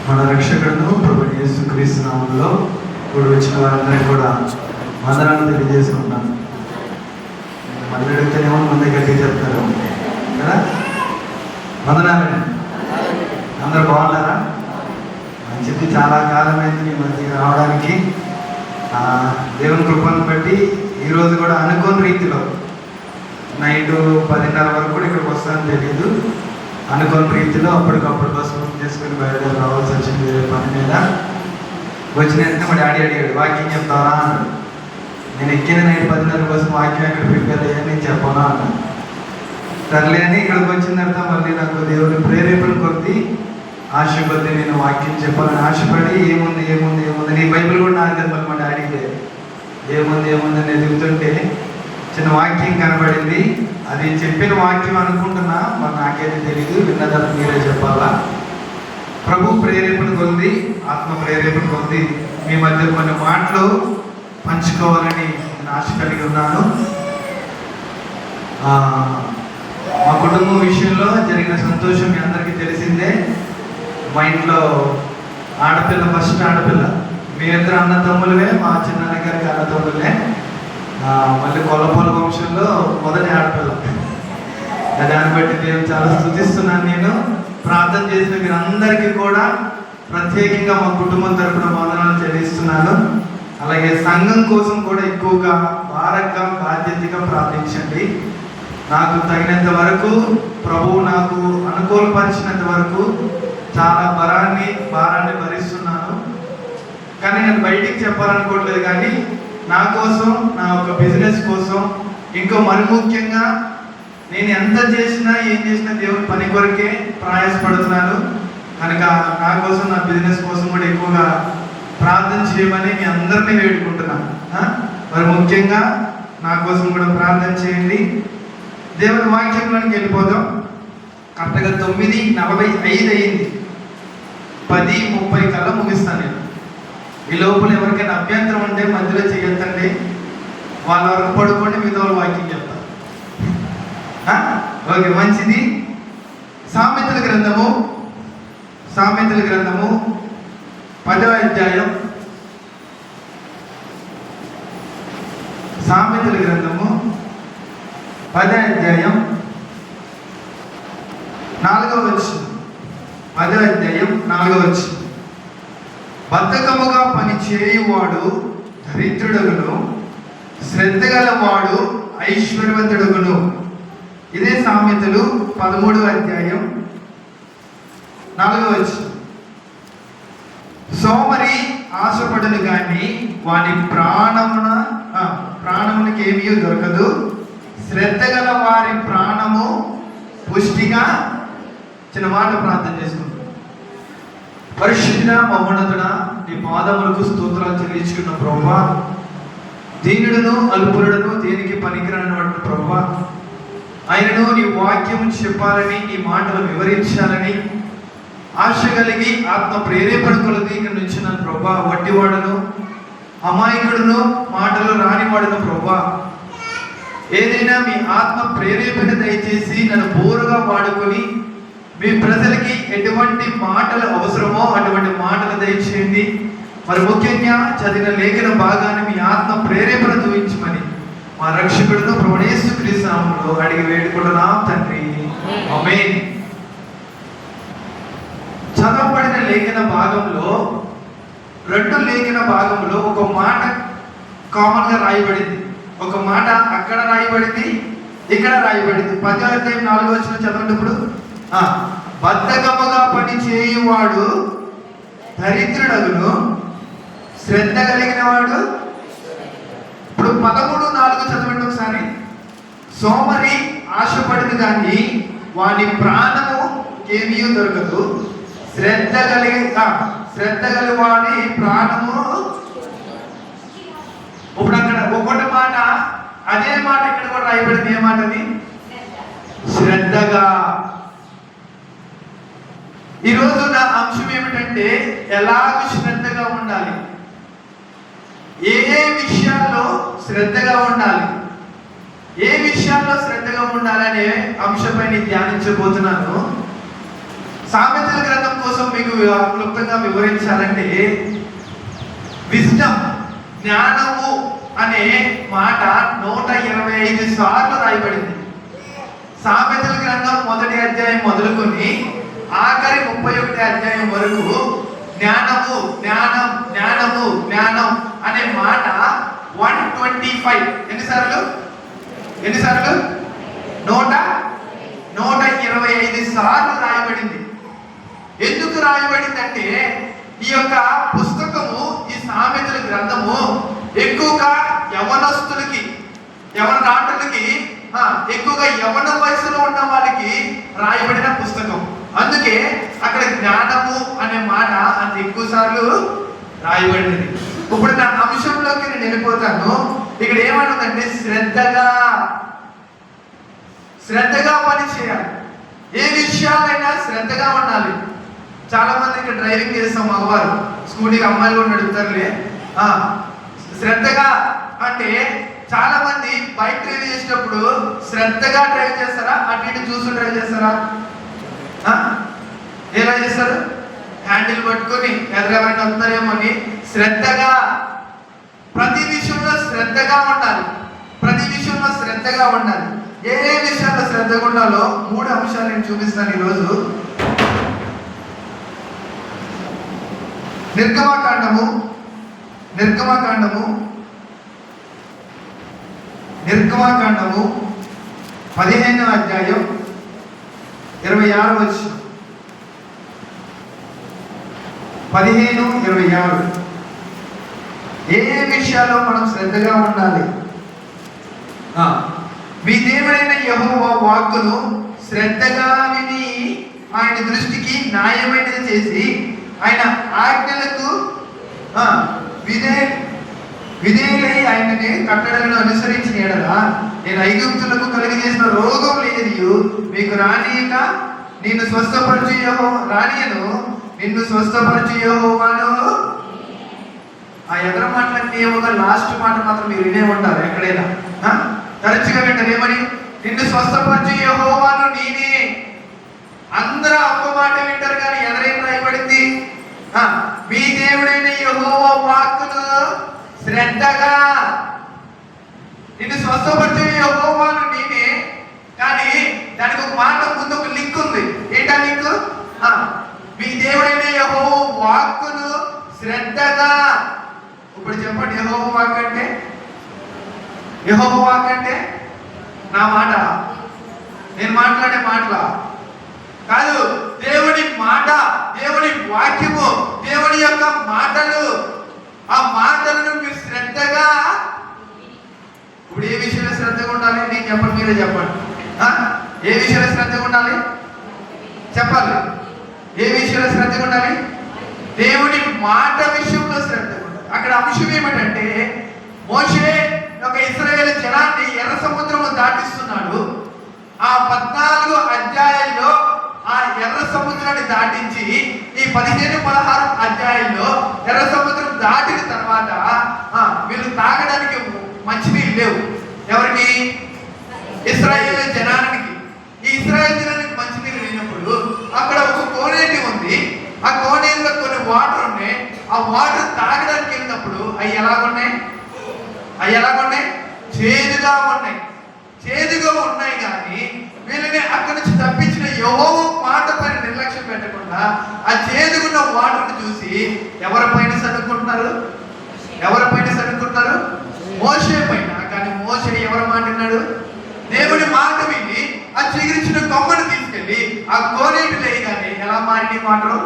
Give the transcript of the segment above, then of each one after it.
మన రక్షకుడును ప్రభు యేసుక్రీస్తు నామములో కూడి వచ్చిన వారందరికీ కూడా వందనాలు తెలియజేసుకుంటున్నాను. మళ్ళీ అడిగితేనేమో ముందే గట్టిగా చెప్తారు కదా. వందనాలండి. అందరూ బాగున్నారా? మంచిది. చాలా కాలమైంది మీ మధ్య రావడానికి. దేవుని కృపను బట్టి ఈరోజు కూడా అనుకోని రీతిలో నైట్ 10:30 వరకు కూడా ఇక్కడికి వస్తానని తెలియదు. అనుకోని రీతిలో అప్పటికప్పుడు బస్సు బుక్ చేసుకుని బయలుదేరి రావాల్సి వచ్చింది వేరే పని మీద. వచ్చిన వెంటనే మా డాడీ అడిగాడు, వాక్యం చెప్తారా అన్నాడు. నేను ఎక్కిన నైట్ 10:30 కోసం వాక్యం ఎక్కడ ప్రిపేర్ అయ్యాను నేను చెప్పనా అన్నాను. సర్లే అని ఇక్కడికి వచ్చిన తర్వాత మళ్ళీ నాకు దేవుని ప్రేరేపణ కొద్ది ఆశ కొద్ది నేను వాక్యం చెప్పాలని ఆశపడి ఏముంది ఏముంది ఏముంది నీ బైబిల్ కూడా నాకు కదా మా డాడీకి ఏముంది అని ఎదుగుతుంటే చిన్న వాక్యం కనబడింది. అది చెప్పిన వాక్యం అనుకుంటున్నా, మరి నాకైతే తెలియదు. విన్నదాన్ని మీరే చెప్పాలా. ప్రభు ప్రేరేపణ కొద్ది, ఆత్మ ప్రేరేపణ కొద్ది మీ మధ్య కొన్ని మాటలు పంచుకోవాలని నేను ఆశ కలిగి ఉన్నాను. మా కుటుంబం విషయంలో జరిగిన సంతోషం మీ అందరికీ తెలిసిందే. మా ఇంట్లో ఆడపిల్ల, ఫస్ట్ ఆడపిల్ల. మీ ఇద్దరు అన్నదమ్ములవే, మా చిన్న గారికి అన్నదమ్ములే. మళ్ళీ కొల్లపొల వంశంలో మొదటి ఆడపిల్ల. దాన్ని బట్టి నేను చాలా స్తుతిస్తున్నాను. నేను ప్రార్థన చేసిన మీరందరికీ కూడా ప్రత్యేకంగా మా కుటుంబం తరపున వందనాలు చెల్లిస్తున్నాను. అలాగే సంఘం కోసం కూడా ఎక్కువగా భారంగా బాధ్యతగా ప్రార్థించండి. నాకు తగినంత వరకు, ప్రభువు నాకు అనుకూలపరిచినంత వరకు చాలా భారాన్ని భరిస్తున్నాను. కానీ నేను బయటికి చెప్పాలనుకోవట్లేదు. కానీ నా కోసం, నా ఒక బిజినెస్ కోసం, ఇంకో మరి ముఖ్యంగా నేను ఎంత చేసినా ఏం చేసినా దేవుని పని కొరకే ప్రయాసపడుతున్నాను. కనుక నా కోసం, నా బిజినెస్ కోసం కూడా ఎక్కువగా ప్రార్థన చేయమని మీ అందరినీ వేడుకుంటున్నాను. మరి ముఖ్యంగా నా కోసం కూడా ప్రార్థన చేయండి. దేవుని వాక్యంలోనికి వెళ్ళిపోదాం. కరెక్ట్గా 9:45 అయింది. 10:30 కల్లా ముగిస్తాను నేను. ఈ లోపల ఎవరికైనా అభ్యంతరం ఉంటే మధ్యలో చేయొద్దండి. వాళ్ళ వరకు పడుకోండి, మిగతా వాళ్ళు వాక్యం చెప్తారు. ఓకే, మంచిది. సామెతల గ్రంథము 10వ అధ్యాయం. సామెతల గ్రంథము 10వ అధ్యాయం 4వ వచనం. 10వ అధ్యాయం 4వ వచనం. బద్ధకముగా పని చేయువాడు దరిద్రుడగును, శ్రద్ధ గలవాడు ఐశ్వర్యవంతుడగును. ఇదే సామెతలు 13వ అధ్యాయం 4వ వచనం. సోమరి ఆశపడను కానీ వాని ప్రాణమునకి ఏమీ దొరకదు. శ్రద్ధ గల వారి ప్రాణము పుష్టిగా. చిన్న మాట ప్రార్థన చేసుకుంటాం. పరిశుద్ధ మహోన్నతుడ, నీ పాదములకు స్తోత్రాలు చెల్లించుకున్న ప్రభువా, దీనుడును అల్పురుడును దేనికి పనికిరానటువంటి ప్రభువా, ఆయనను నీ వాక్యం చెప్పాలని, నీ మాటలు వివరించాలని ఆశ కలిగి ఆత్మ ప్రేరేపణ కొలది ఇక్కడ నుంచి నన్ను ప్రభువా, వట్టివాడును అమాయకుడును మాటలు రానివాడును ప్రభువా, ఏదైనా మీ ఆత్మ ప్రేరేపణ దయచేసి నన్ను బోరుగా వాడుకొని మీ ప్రజలకి ఎటువంటి మాటలు అవసరమో అటువంటి మాటలు దయచేయండి. మరి ముఖ్యంగా చదివిన లేఖన భాగాన్ని మీ ఆత్మ ప్రేరేపణ చూపించమని మా రక్షకుడును ప్రభువు యేసుక్రీస్తు నామములో అడిగి వేడుకుంటున్నాం తండ్రి, ఆమేన్. చదవబడిన లేఖన భాగంలో, 2 లేఖన భాగంలో ఒక మాట కామన్ గా రాయబడింది. ఒక మాట అక్కడ రాయబడింది, ఇక్కడ రాయబడింది. 10వ అధ్యాయం 4వ వచనం చదవండి. ఇప్పుడు బద్ధకముగా పని చేయువాడు దరిద్రుడగును, శ్రద్ధ కలిగిన వాడు. ఇప్పుడు 13:4 చదవండి ఒకసారి. సోమరి ఆశపడింది కానీ వాని ప్రాణము ఏమీ దొరకదు. శ్రద్ధ గలి వాడి ప్రాణము. ఇప్పుడు అక్కడ ఒకటి మాట, అదే మాట ఇక్కడ కూడా రాయబడింది. ఏ మాటది? శ్రద్ధగా. ఈరోజు నా అంశం ఏమిటంటే ఎలాగ శ్రద్ధగా ఉండాలి, ఏ విషయాల్లో శ్రద్ధగా ఉండాలి, ఏ విషయాల్లో శ్రద్ధగా ఉండాలనే అంశంపై ధ్యానించబోతున్నాను. సామెతల గ్రంథం కోసం మీకు క్లుప్తంగా వివరించాలంటే, విజ్డమ్ జ్ఞానము అనే మాట 125 సార్లు రాయబడింది. సామెతల గ్రంథం 1వ అధ్యాయం మొదలుకొని ఆఖరి 31వ అధ్యాయం వరకు జ్ఞానము జ్ఞానం జ్ఞానము జ్ఞానం అనే మాట 125 ఎన్నిసార్లు 125 సార్లు రాయబడింది. ఎందుకు రాయబడింది అంటే, ఈ యొక్క పుస్తకము, ఈ సామెతల గ్రంథము ఎక్కువగా యవనస్తులకి, యవనరాటలకి, ఎక్కువగా యవన వయసులో ఉన్న వాళ్ళకి రాయబడిన పుస్తకం. అందుకే అక్కడ జ్ఞానము అనే మాట అంత ఎక్కువ సార్లు రాయబడింది. ఇప్పుడు నా అంశంలోకి నేను వెళ్ళిపోతాను. ఇక్కడ ఏమన్నదంటే, శ్రద్ధగా పని చేయాలి. ఏ విషయాలైనా శ్రద్ధగా ఉండాలి. చాలా మంది ఇక్కడ డ్రైవింగ్ చేస్తాం, మగవారు స్కూటీకి అమ్మాయిలు కూడా నడుపుతారులే. శ్రద్ధగా అంటే చాలా మంది బైక్ డ్రైవ్ చేసేటప్పుడు శ్రద్ధగా డ్రైవ్ చేస్తారా, అటు ఇటు చూస్తూ డ్రైవ్ చేస్తారా? ఎలా చేస్తారు? హ్యాండిల్ పట్టుకొని ఎదురెవరైనా వస్తారేమో అని శ్రద్ధగా, ప్రతి విషయంలో శ్రద్ధగా ఉండాలి. ప్రతి విషయంలో శ్రద్ధగా ఉండాలి. ఏ విషయాల్లో శ్రద్ధగా ఉండాలో 3 అంశాలు నేను చూపిస్తాను ఈరోజు. నిర్గమకాండము 15వ అధ్యాయం 26వ వచనం. 15:26. ఏ విషయాల్లో మనం శ్రద్ధగా ఉండాలి? మీ దేవుడైన యెహోవా వాక్కును శ్రద్ధగా విని ఆయన దృష్టికి న్యాయమైనది చేసి ఆయన ఆజ్ఞలకు విధేయులై ఆయనని కట్టడలను అనుసరించిన యెడల నేను ఐగుప్తులకు కలిగజేసిన రోగం లేనియు మీకు రానియక నిన్ను స్వస్థపరచు యెహోవాను. ఆ ఎదర మాటలన్నీ ఏమోగా లాస్ట్ మాట మాత్రం మీరు వినే ఉంటారు ఎక్కడైనా, తరచుగా వింటారు. ఏమని? నిన్ను స్వస్థపరచు యెహోవాను నేనే. అందరూ ఒక్క మాట వింటారు, కానీ ఎదరేం రాయబడింది? మీ దేవుడైన యెహోవా వాక్కును శ్రద్ధగా, నిన్ను స్వస్థపరచు యెహోవాను నేనే. కానీ దానికి ఒక మాట ముందు, ఒక లింక్ ఉంది. ఏంటా లింక్? మీ దేవుడైన యెహోవా వాక్కును శ్రద్ధగా. ఇప్పుడు చెప్పండి, యెహోవా వాక్ అంటే నా మాట, నేను మాట్లాడే మాటలా కాదు, దేవుని మాట, దేవుని వాక్యము, దేవుని యొక్క మాటలు. ఆ మాటలను మీరు శ్రద్ధగా. ఇప్పుడు ఏ విషయంలో శ్రద్ధగా ఉండాలి? నేను చెప్పండి, మీరే చెప్పండి. ఏ విషయంలో శ్రద్ధగా ఉండాలి చెప్పాలి? ఏ విషయంలో శ్రద్ధగా ఉండాలి? దేవుని మాట విషయంలో శ్రద్ధగా ఉండాలి. అక్కడ అంశం ఏమిటంటే, మోషే ఒక ఇశ్రాయేలు జనాన్ని ఎర్ర సముద్రము దాటిస్తున్నాడు. ఆ 14 అధ్యాయాల్లో ఆ ఎర్ర సముద్రాన్ని దాటించి ఈ 15-16 అధ్యాయాల్లో ఎర్ర సముద్రం దాటిన తర్వాత వీళ్ళు తాగడానికి మంచినీళ్ళు లేవు. ఎవరికి? ఇశ్రాయేలు జనానికి. ఈ ఇశ్రాయేలు జనానికి మంచినీళ్ళు లేనప్పుడు అక్కడ ఒక కోనేటి ఉంది. ఆ కోనేటిలో కొన్ని వాటర్ ఉన్నాయి. ఆ వాటర్ తాగడానికి వెళ్ళినప్పుడు అవి ఎలాగున్నాయి? చేదుగా ఉన్నాయి. కానీ వీళ్ళని అక్కడి నుంచి తప్పించిన యెహోవా మాట పైన నిర్లక్ష్యం పెట్టకుండా ఆ చేదుగున్న వాటర్ని చూసి ఎవరిపైన సనుక్కుంటున్నారు? మోషే పైన. కానీ మోషే ఎవరి మాట విన్నాడు? దేవుని మాట విని ఆ చిగురించిన కొమ్మను తీసుకెళ్ళి ఆ కోనేటి లేయగానే ఎలా మారినాయి మాటలు?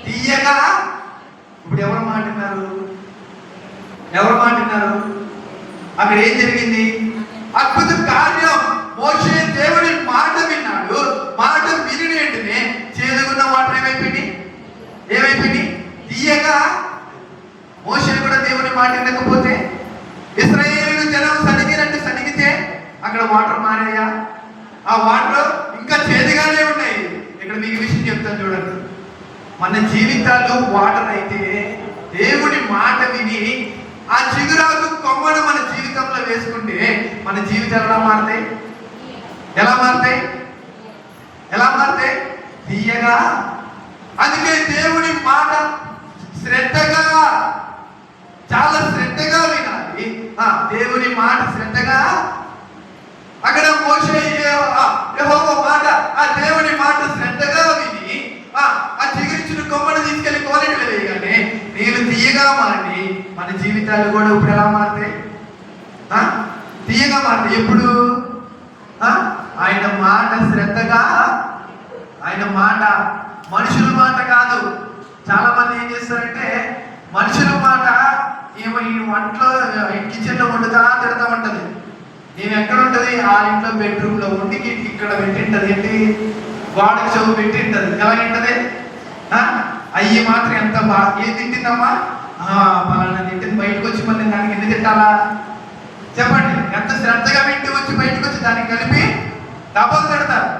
తీయగా. ఇప్పుడు ఎవరు మాట విన్నారు? అక్కడ ఏం జరిగింది? అద్భుత కార్యం. మోషే దేవుని మాట విన్నాడు. మాట విని వెంటనే చేదుగున్న వాటర్ ఏమైపోయింది? తీయగా. మోషే కూడా దేవుని మాట వినకపోతే, ఇశ్రాయేలు జనం సనిగితే అక్కడ వాటర్ మారాయా? ఆ వాటర్ ఇంకా చేదుగానే ఉన్నాయి. ఇక్కడ మీకు విషయం చెప్తాను చూడండి. మన జీవితాల్లో వాటర్ అయితే దేవుని మాట విని ఆ చిగురాకు కొమ్మను మన జీవితంలో వేసుకుంటే మన జీవితాలు ఎలా మారుతాయి? తీయగా. అందుకే దేవుని మాట శ్రద్ధగా, చాలా శ్రద్ధగా వినాలి. దేవుని మాట శ్రద్ధగా. అక్కడ మోషే యెహోవా మాట, ఆ దేవుని మాట శ్రద్ధగా విని ఆ చిగురించిన కొమ్మను తీసుకెళ్లి కోనేటిలో వేయగానే నీళ్ళు తీయగా మారి మన జీవితాలు కూడా ఇప్పుడు ఎలా మారుతాయి? తీయగా మారుతాయి. ఎప్పుడు? ఆయన మాట శ్రద్ధగా, ఆయన మాట, మనుషుల మాట కాదు. చాలా మంది ఏం చేస్తారంటే మనుషుల మాట ఏమో ఈ వంటలో కిచెన్లో వండుతా తిడతా ఉంటది. నేను ఎక్కడ ఉంటది? ఆ ఇంట్లో బెడ్రూమ్ లో ఉండి ఇక్కడ పెట్టింటది. ఏంటి? గోడకు చెవు పెట్టింటది. ఎలా ఉంటది? అయ్యి మాత్రం ఎంత బాగా ఏం తింటుందమ్మా? పలానా తింటుంది. బయటకు వచ్చి మళ్ళీ దానికి ఎందుకు తిట్టాలా చెప్పండి? ఎంత శ్రద్ధగా వింటూ వచ్చి బయటకు వచ్చి దానికి కలిపి డబ్బులు తిడతారు.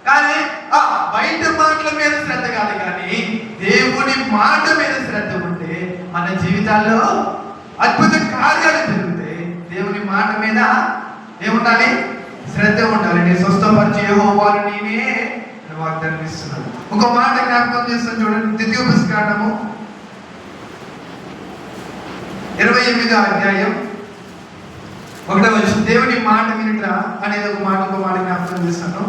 కానీ బయట మాటల మీద శ్రద్ధ కాదు, కానీ దేవుని మాట మీద శ్రద్ధ ఉంటే మన జీవితాల్లో అద్భుత కార్యాలు జరుగుతాయి. దేవుని మాట మీద ఏముండాలి? శ్రద్ధ ఉండాలి. నేను స్వస్థపరిచే యెహోవాను నేనే వాగ్దానం ఇస్తున్నాను. ఒక మాట జ్ఞాపకం చేస్తాను చూడండి. ద్వితీయోపదేశకాండము 28వ అధ్యాయం 1వ వచనం. దేవుని మాట వినుట అనేది ఒక మాట జ్ఞాపకం చేస్తాను.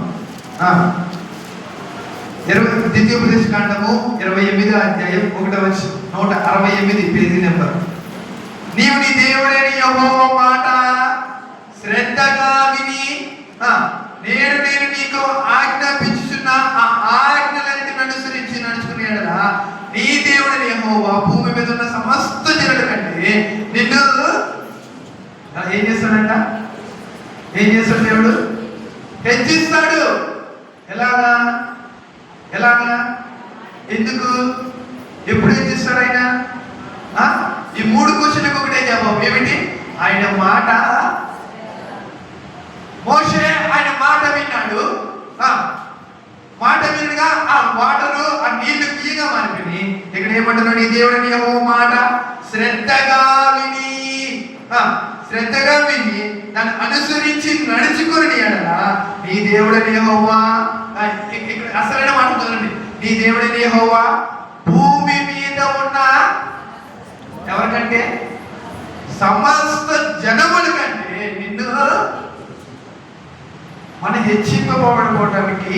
ద్వితీయోపదేశకాండము 28వ అధ్యాయం 1వ వచనం, 168 పేజీ నెంబర్. నీవు నీ దేవుడైన యెహోవా మాట శ్రద్ధగా విని నేను నీకు ఆజ్ఞాపించుచున్న ఆ ఆజ్ఞలన్నిటిని అనుసరించి నడుచుకునేలా నీ దేవుడైన యెహోవా భూమి మీద ఉన్న సమస్త జనుల కంటే నిన్ను ఏం చేస్తాడంట? ఏం చేస్తాడు? దేవుడు హెచ్చిస్తాడు. ఎలాగా? ఎందుకు? ఎప్పుడు హెచ్చిస్తాడు ఆయన? ఈ 3 క్వశ్చన్లకు ఒకటే జవాబు. ఏమిటి? ఆయన మాట. మోషే ఆయన మాట విన్నాడు. మాట వినగా ఆ వాటరు, ఆ నీళ్లు తీయగా మారిపోయి. ఇక్కడ ఏమంటున్నాడు? నీ దేవుడని యెహోవా మాట శ్రద్ధగా విని, శ్రద్ధగా విని దాన్ని అనుసరించి నడుచుకుని ఎడలా నీ దేవుడని యెహోవా. ఇక్కడ అసలైన మాట చూడండి. నీ దేవుడని యెహోవా భూమి మీద ఉన్న ఎవరికంటే? సమస్త జనముల కంటే నిన్ను మనం హెచ్చింపబడిపోవడానికి,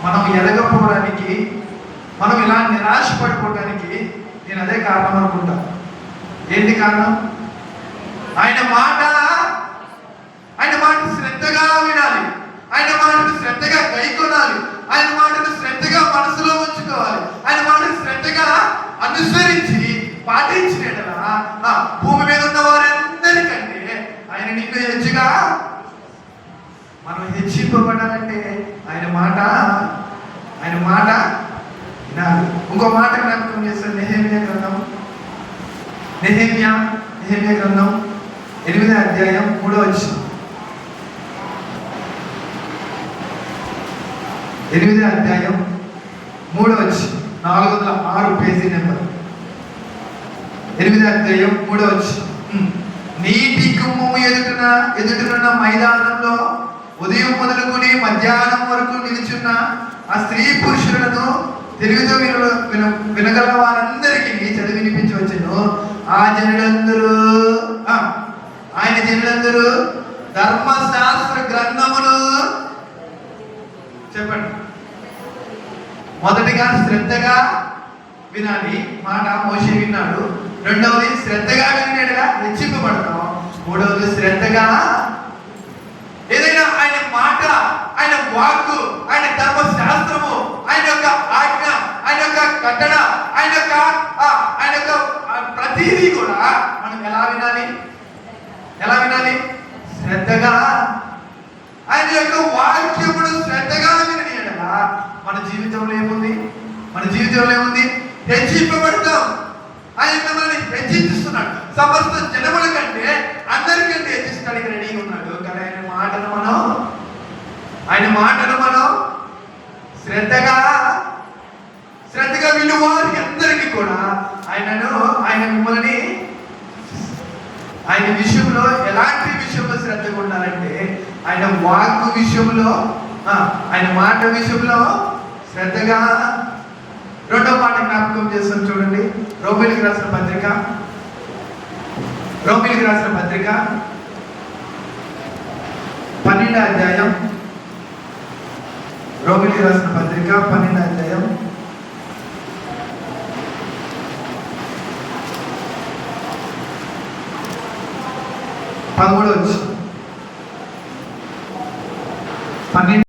మనం ఎదగపోవడానికి, మనం ఇలా నిరాశపడిపోవడానికి నేను అదే కారణం అనుకుంటా. ఏంటి కారణం? ఆయన మాట శ్రద్ధగా వినాలి. ఆయన మాటను శ్రద్ధగా గైకొనాలి. ఆయన మాటను శ్రద్ధగా మనసులో ఉంచుకోవాలి. ఆయన మాటను శ్రద్ధగా అనుసరించి పాటించినట్లా భూమి మీద ఉన్న వారందరికంటే ఆయన నిన్ను హెచ్చుగా. మనం హెచ్చింపబడాలంటే ఆయన మాట వినాలి. ఇంకో మాట జ్ఞాపకం చేస్తాను. నెహెమ్యా గ్రంథం 8వ అధ్యాయం 3వ వచనం. 8వ అధ్యాయం 3వ వచనం, 406 పేజీ నెంబర్. 8వ అధ్యాయం 3వ వచనం. నీటి కుమ్మము ఎదుటనున్న మైదానంలో ఉదయం మొదలుకొని మధ్యాహ్నం వరకు నిలుచున్న ఆ స్త్రీ పురుషులను తెలుగుతో వినగల వారందరికీ చదివి వినిపించవచ్చును. ఆయన జనులందరూ ధర్మశాస్త్ర గ్రంథములు. చెప్పండి. మొదటిగా శ్రద్ధగా వినాలి. మాట మోషే విన్నాడు. రెండవది శ్రద్ధగా వినేట్టుగా హెచ్చింపబడతాం. మూడవది శ్రద్ధగా ఏదైనా ఆయన మాట, ఆయన వాక్కు, ఆయన ధర్మశాస్త్రము, ఆయన యొక్క ఆజ్ఞ, ఆయన యొక్క కట్టడ, ఆయన యొక్క ప్రతిదీ కూడా మనం ఎలా వినాలి? శ్రద్ధగా. ఆయన యొక్క వాక్యమును శ్రద్ధగా వినని ఎడల మన జీవితంలో ఏముంది? హెచ్చింపబడతాం. ఆయన మనల్ని హెచ్చిస్తున్నాడు. సమస్త జనముల కంటే అందరికంటే హెచ్చిస్తానికి రెడీగా ఉన్నాడు. కానీ ఆయన మాటను మనం శ్రద్ధగా వినువారికి అందరికీ కూడా ఆయన మిమ్మల్ని ఆయన విషయంలో ఎలాంటి విషయంలో శ్రద్ధగా ఉండాలంటే ఆయన వాక్కు విషయంలో, ఆయన మాట విషయంలో శ్రద్ధగా రెండో మాట జ్ఞాపకం చేస్తాం చూడండి. రోమిలికి రాసిన పత్రిక 12వ అధ్యాయం. రోమిలికి రాసిన పత్రిక 12వ అధ్యాయం 13వ వచనం. 12